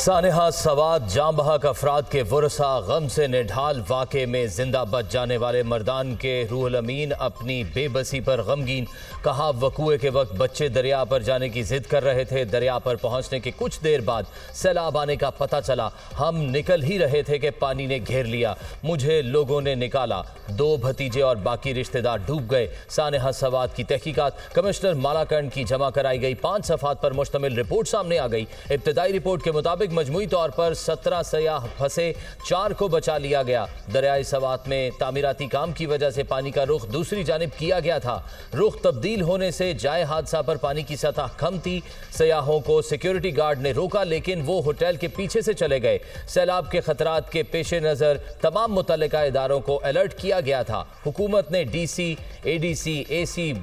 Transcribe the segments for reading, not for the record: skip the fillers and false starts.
सानेहा सवात जाम बहक अफराद के वरसा गम से निढाल वाक़े में जिंदा बच जाने वाले मर्दान के रूहुल अमीन अपनी बेबसी पर गमगीन। कहा वकूए के वक्त बच्चे दरिया पर जाने की जिद कर रहे थे। दरिया पर पहुंचने के कुछ देर बाद सैलाब आने का पता चला। हम निकल ही रहे थे कि पानी ने घेर लिया। मुझे लोगों ने निकाला। 2 भतीजे और बाकी रिश्तेदार डूब गए। सानेहा सवात की तहकीकात कमिश्नर मालाकंड की जमा कराई गई। 5 सफ़हात पर मुश्तमिल रिपोर्ट सामने आ गई। इब्तदाई रिपोर्ट के मुताबिक मजमूई तौर पर 17 सयाह फंसे, 4 को बचा लिया गया। दरियाई सवात में तामीराती काम की वजह से पानी का रुख दूसरी जानिब किया गया था। रुख तब्दील होने से जाए हादसा पर पानी की सतह कम थी। सयाहों को सिक्योरिटी गार्ड ने रोका, लेकिन वो होटल के पीछे से चले गए। सैलाब के खतरात के पेश नज़र तमाम मुतल्लिका इदारों को अलर्ट किया गया था। हुकूमत ने DC, ADC, AC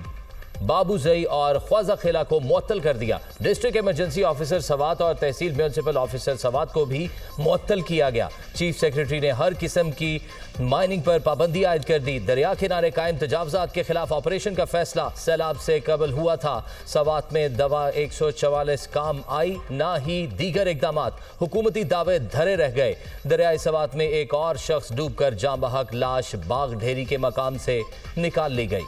बाबूजई और ख्वाजा खिला को मुअत्तल कर दिया। डिस्ट्रिक्ट इमरजेंसी ऑफिसर सवात और तहसील म्यूनसिपल ऑफिसर सवात को भी मुअत्तल किया गया। चीफ सेक्रेटरी ने हर किस्म की माइनिंग पर पाबंदी आयद कर दी। दरिया किनारे कायम तजावजात के खिलाफ ऑपरेशन का फैसला सैलाब से कबल हुआ था। सवात में दवा 144 काम आई, ना ही दीगर इकदाम। हुकूमती दावे धरे रह गए। दरियाई सवात में एक और शख्स डूब कर जाम बहक लाश बाग ढेरी के मकाम से निकाल ली गई।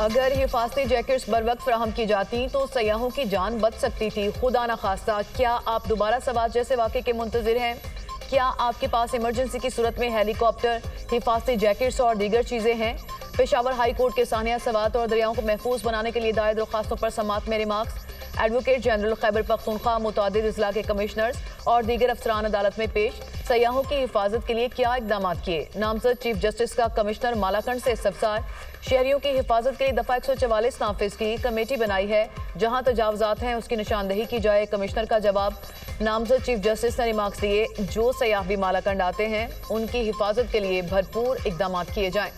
अगर हिफाजती जैकेट्स बर वक्त फराहम की जाती तो सयाहों की जान बच सकती थी। खुदा न खास्ता, क्या आप दोबारा सवात जैसे वाक़े के मुंतज़िर हैं? क्या आपके पास इमरजेंसी की सूरत में हेलीकॉप्टर, हिफाजती जैकेट्स और दीगर चीज़ें हैं? पेशावर हाई कोर्ट के सानिया सवात और दरियाओं को महफूज बनाने के लिए दायर दरख्वास्तों पर समात में remarks. Advocate general Khyber Pakhtunkhwa मुतादिद अजला के कमिश्नर्स और दीगर अफसरान अदालत में पेश। सयाहों की हिफाजत के लिए क्या इकदाम किए? नामजद चीफ जस्टिस का कमिश्नर मालाकंड से इस्तफसार। शहरियों की हिफाजत के लिए दफ़ा 144 नाफिज की कमेटी बनाई है। जहां तजावजात हैं उसकी निशानदही की जाए। कमिश्नर का जवाब। नामजद चीफ जस्टिस ने रिमार्क्स दिए, जो सयाह भी मालाकंड आते हैं उनकी हिफाजत के लिए भरपूर इकदाम किए जाएं।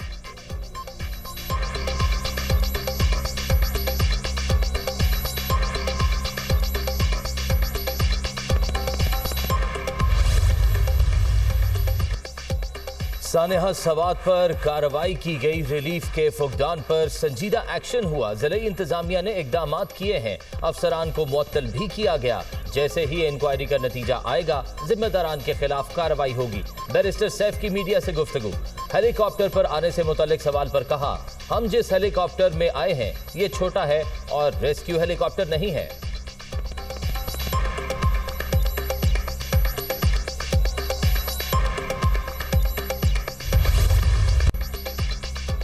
सानेहा सवात पर कार्रवाई की गई। रिलीफ के फुकदान पर संजीदा एक्शन हुआ। जिले इंतजामिया ने इकदाम किए हैं। अफसरान को मुअत्तल भी किया गया। जैसे ही इंक्वायरी का नतीजा आएगा जिम्मेदारान के खिलाफ कार्रवाई होगी। बैरिस्टर सैफ की मीडिया से गुफ्तगू। हेलीकॉप्टर पर आने से मुतल्लिक सवाल पर कहा, हम जिस हेलीकॉप्टर में आए हैं ये छोटा है और रेस्क्यू हेलीकॉप्टर नहीं है।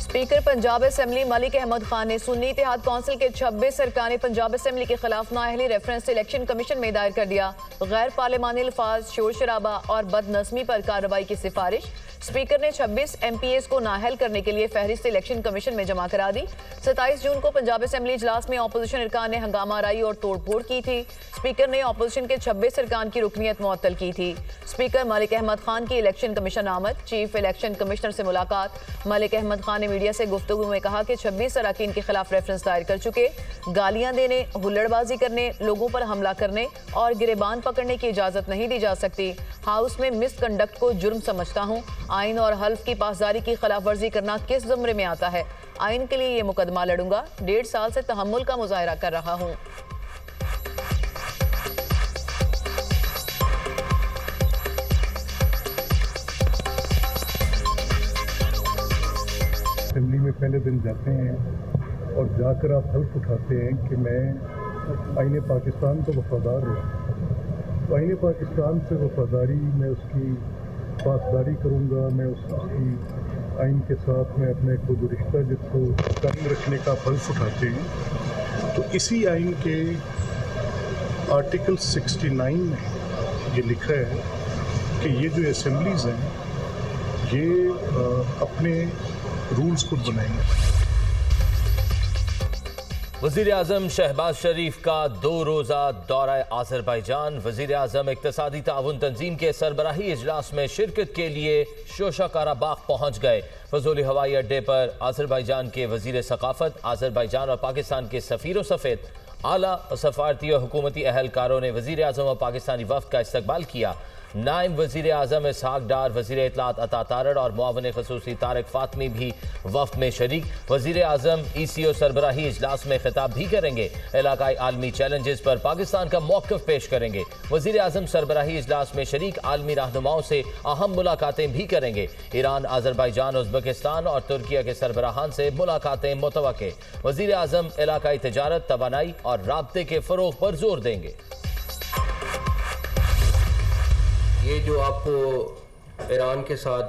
स्पीकर पंजाब असेंबली मलिक अहमद खान ने सुन्नी इत्तेहाद काउंसिल के 26 अरकान पंजाब असेंबली के खिलाफ नाअहली रेफरेंस इलेक्शन कमीशन में दायर कर दिया। गैर पार्लिमानी अल्फाज, शोर शराबा और बदनज़मी पर कार्रवाई की सिफारिश। स्पीकर ने 26 MPAs को नाअहल करने के लिए फहरिस्त इलेक्शन कमीशन में जमा करा दी। 27 जून को पंजाब असेंबली इजलास में अपोजिशन अरकान ने हंगामा आराई और तोड़फोड़ की थी। स्पीकर ने अपोजिशन के 26 अरकान की रुकनीत मुअत्तल की थी। स्पीकर मलिक अहमद खान की इलेक्शन कमीशन आमद। चीफ इलेक्शन कमिश्नर से मुलाकात। मलिक अहमद खान ने मीडिया से गुफ्तगू में कहा कि 26 अरकान के खिलाफ रेफरेंस दायर कर चुके। गालियां देने, हुल्लड़बाजी करने, लोगों पर हमला करने और गिरेबान पकड़ने की इजाजत नहीं दी जा सकती। हाउस में मिसकंडक्ट को जुर्म समझता हूँ। आइन और हल्फ की पासदारी की खिलाफ वर्जी करना किस ज़ुमरे में आता है? आइन के लिए ये मुकदमा लड़ूंगा। 1.5 साल से तहम्मुल का मुजाहरा कर रहा हूँ। असेंबली में पहले दिन जाते हैं और जाकर आप हल्फ उठाते हैं कि मैं आईने पाकिस्तान को वफादार हूँ। तो आईने पाकिस्तान से वफादारी, मैं उसकी पासदारी करूँगा। मैं उसकी आइन के साथ मैं अपने खुद रिश्ता जिसको कायम रखने का हल्फ उठाते हैं। तो इसी आइन के आर्टिकल 69 में ये लिखा है कि ये जो असेंबलीज़ हैं ये अपने रूल्स खुद बनाएंगे। वज़ीर आज़म शहबाज शरीफ का 2 रोज़ा दौरा आज़रबाईजान। वज़ीर आज़म इक़्तिसादी ताउन तंजीम के सरबराही इजलास में शिरकत के लिए शोशा काराबाग पहुँच गए। फजूली हवाई अड्डे पर आज़रबाईजान के वज़ीर सकाफ़त, आज़रबाईजान और पाकिस्तान के सफ़ीर सफ़ेद आला सफारती और हुकूमती अहलकारों ने वज़ीर आज़म और पाकिस्तानी वफ़द का इस्तकबाल किया। नायब वज़ीर आज़म इसहाक डार, वज़ीर इत्तलात अता तारड़ और मुआवन ख़ुसूसी तारिक फ़ातमी भी वफ़द में शरीक। वज़ीर आज़म ECO सरबराही इजलास में खिताब भी करेंगे। इलाकाई आलमी चैलेंजेस पर पाकिस्तान का मौक़िफ़ पेश करेंगे। वज़ीर आज़म सरबराही इजलास में शरीक आलमी रहनुमाओं से अहम मुलाकातें भी करेंगे। ईरान, अज़रबैजान, उज़्बेकिस्तान और तुर्किया के सरबराहान से मुलाकातें मुतवक्के। वज़ीर आज़म इलाकाई तिजारत, तवानाई और राब्ते के फ़रोग़ पर जोर देंगे। ये जो आपको ईरान के साथ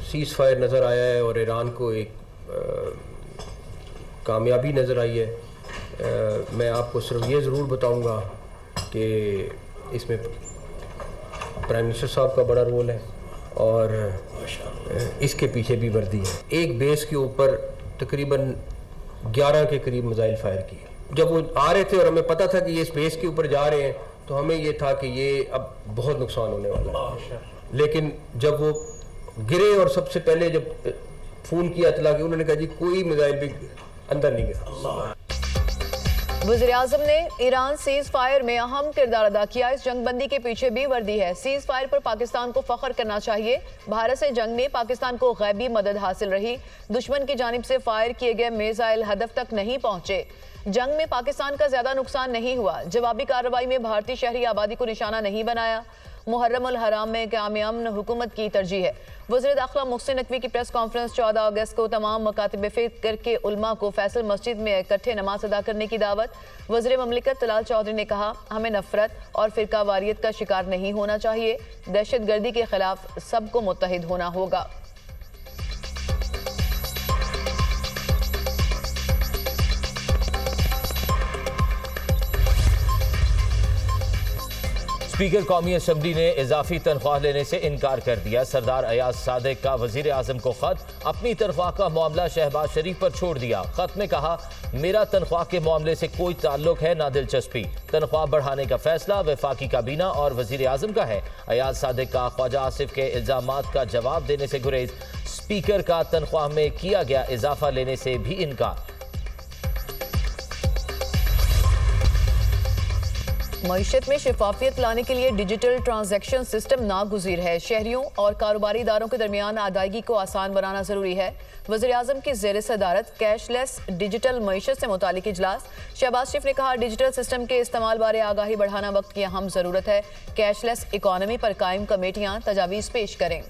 सीज़ फायर नज़र आया है और ईरान को एक कामयाबी नज़र आई है, मैं आपको सिर्फ ये ज़रूर बताऊंगा कि इसमें प्राइम मिनिस्टर साहब का बड़ा रोल है और इसके पीछे भी वर्दी है। एक बेस के ऊपर तकरीबन 11 के करीब मिसाइल फायर किए। जब वो आ रहे थे और हमें पता था कि ये इस बेस के ऊपर जा रहे हैं, तो हमें ये था कि ये अब बहुत नुकसान होने वाला है। लेकिन जब वो गिरे और सबसे पहले जब फ़ोन किया इतला कि उन्होंने कहा जी कोई मिसाइल भी अंदर नहीं गिरा। वज़ीर आज़म ने ईरान सीज़ फायर में अहम किरदार अदा किया। इस जंगबंदी के पीछे भी वर्दी है। सीज़ फायर पर पाकिस्तान को फख्र करना चाहिए। भारत से जंग में पाकिस्तान को गैबी मदद हासिल रही। दुश्मन की जानिब से फायर किए गए मिसाइल हदफ तक नहीं पहुंचे। जंग में पाकिस्तान का ज्यादा नुकसान नहीं हुआ। जवाबी कार्रवाई में भारतीय शहरी आबादी को निशाना नहीं बनाया। मुहर्रम उल हराम में क़याम हुकूमत की तरजीह है। वज़ीर दाखिला मोहसिन नकवी की प्रेस कॉन्फ्रेंस 14 अगस्त को तमाम मकातिब फ़िक्र के उलमा को फैसल मस्जिद में इकट्ठे नमाज अदा करने की दावत। वज़ीर ममलिकत तलाल चौधरी ने कहा, हमें नफरत और फ़िरका वारियत का शिकार नहीं होना चाहिए। दहशत गर्दी के खिलाफ सबको मुत्तहिद होना होगा। स्पीकर कौमी असम्बली ने इजाफी तनख्वाह लेने से इनकार कर दिया। सरदार अयाज सादिक का वजीर आजम को खत, अपनी तनख्वाह का मामला शहबाज शरीफ पर छोड़ दिया। खत में कहा, मेरा तनख्वाह के मामले से कोई ताल्लुक है ना दिलचस्पी। तनख्वाह बढ़ाने का फैसला वफाकी काबीना और वजीर आजम का है। अयाज सादिक का ख्वाजा आसिफ के इल्जामात का जवाब देने से गुरेज। स्पीकर का तनख्वाह में किया गया इजाफा लेने से भी इनकार। मईशत में शफाफियत लाने के लिए डिजिटल ट्रांजैक्शन सिस्टम नागुज़ीर है। शहरियों और कारोबारी इदारों के दरमियान अदायगी को आसान बनाना जरूरी है। वज़ीर आज़म की ज़ेर सदारत कैशलेस डिजिटल मईशत से मुतालिक इजलास। शहबाज शरीफ ने कहा, डिजिटल सिस्टम के इस्तेमाल बारे आगाही बढ़ाना वक्त की अहम ज़रूरत है। कैशलेस इकॉनमी पर कायम कमेटियाँ तजावीज़ पेश करें।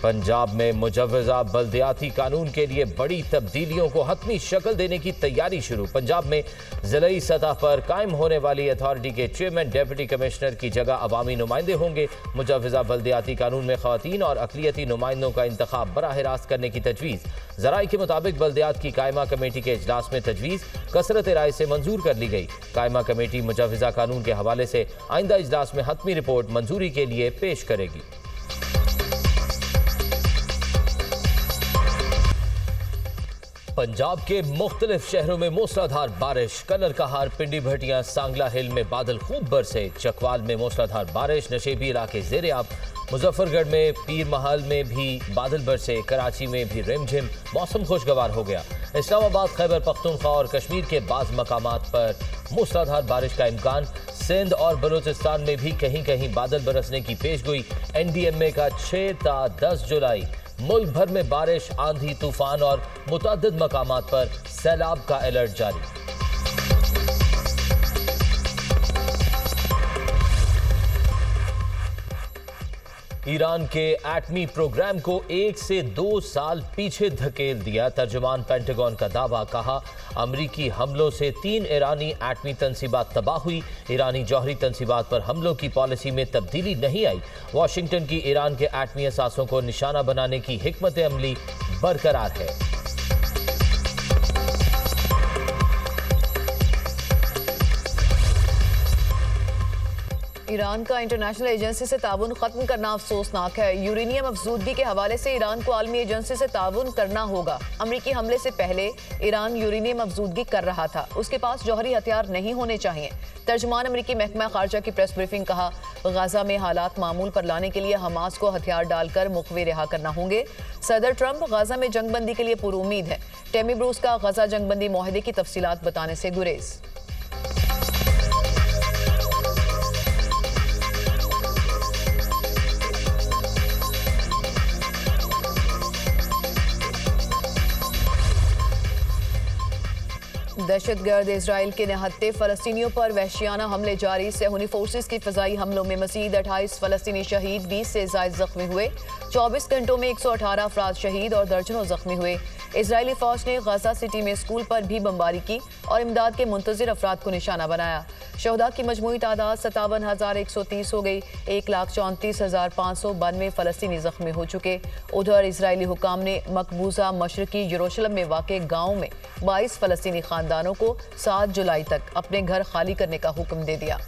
पंजाब में मुजव्वज़ा बल्दियाती कानून के लिए बड़ी तब्दीलियों को हतमी शक्ल देने की तैयारी शुरू। पंजाब में ज़िलाई सतह पर कायम होने वाली अथॉरिटी के चेयरमैन डिप्टी कमिश्नर की जगह अवामी नुमाइंदे होंगे। मुजव्वज़ा बल्दियाती कानून में ख़वातीन और अक़लियती नुमाइंदों का इंतखाब बराह रास्त करने की तजवीज़। ज़राई के मुताबिक बल्दियात की कायमा कमेटी के इजलास में तजवीज़ कसरत राय से मंजूर कर ली गई। कायमा कमेटी मुजव्वज़ा कानून के हवाले से आइंदा इजलास में हतमी रिपोर्ट मंजूरी के लिए पेश करेगी। पंजाब के मुख्तलिफ शहरों में मूसलाधार बारिश। कलर कहार, पिंडी भटियां, सांगला हिल में बादल खूब बरसे। चकवाल में मूसलाधार बारिश, नशेबी इलाके ज़ेर-ए-आब। मुजफ्फरगढ़ में पीर महल में भी बादल बरसे। कराची में भी रिमझिम, मौसम खुशगवार हो गया। इस्लामाबाद, खैबर पख्तूनख्वा और कश्मीर के बाज़ मकामात पर मूसलाधार बारिश का इम्कान। सिंध और बलूचिस्तान में भी कहीं कहीं बादल बरसने की पेशगोई। NDMA का 6 ta 10 जुलाई मुल्क भर में बारिश, आंधी, तूफान और मुतअद्दिद मकामात पर सैलाब का अलर्ट जारी। ईरान के एटमी प्रोग्राम को 1 से 2 साल पीछे धकेल दिया। तर्जुमान पेंटागन का दावा, कहा, अमरीकी हमलों से 3 ईरानी एटमी तनसीबात तबाह हुई। ईरानी जौहरी तनसीबात पर हमलों की पॉलिसी में तब्दीली नहीं आई। वाशिंगटन की ईरान के एटमी असासों को निशाना बनाने की हिकमत अमली बरकरार है। ईरान का इंटरनेशनल एजेंसी से ताउन खत्म करना अफसोसनाक है। यूरेनियम अफजूदगी के हवाले से ईरान को आलमी एजेंसी से ताउन करना होगा। अमरीकी हमले से पहले ईरान यूरेनियम अफजूदगी कर रहा था। उसके पास जौहरी हथियार नहीं होने चाहिए। तर्जुमान अमरीकी महकमा खारजा की प्रेस ब्रीफिंग कहा, गाजा में हालात मामूल पर लाने के लिए हमास को हथियार डालकर मुखवे रिहा करना होंगे। सदर ट्रंप गाजा में जंगबंदी के लिए पुरुमीद है। टेमी ब्रूस का गाजा जंगबंदी मुआहदे की तफसीलात बताने से गुरेज। दहशतगर्द इजराइल के निहत्ते फलस्तीनियों पर वहशियाना हमले जारी। सेहूनी फोर्सेस की फजाई हमलों में मजीद 28 फलस्तीनी शहीद, 20 से जायद जख्मी हुए। 24 घंटों में 118 अफराद शहीद और दर्जनों जख्मी हुए। इजरायली फौज ने गाजा सिटी में स्कूल पर भी बमबारी की और इमदाद के मुंतजिर अफराद को निशाना बनाया। शहदा की मजमूई तादाद 57,130 हो गई। 1,34,592 फलस्तीनी जख्मी हो चुके। उधर इजरायली हुकाम ने मकबूजा मशरकी यरूशलेम में वाक़ गाँव में 22 फलस्तीनी खानदानों को 7 जुलाई तक अपने घर खाली करने का हुक्म दे दिया।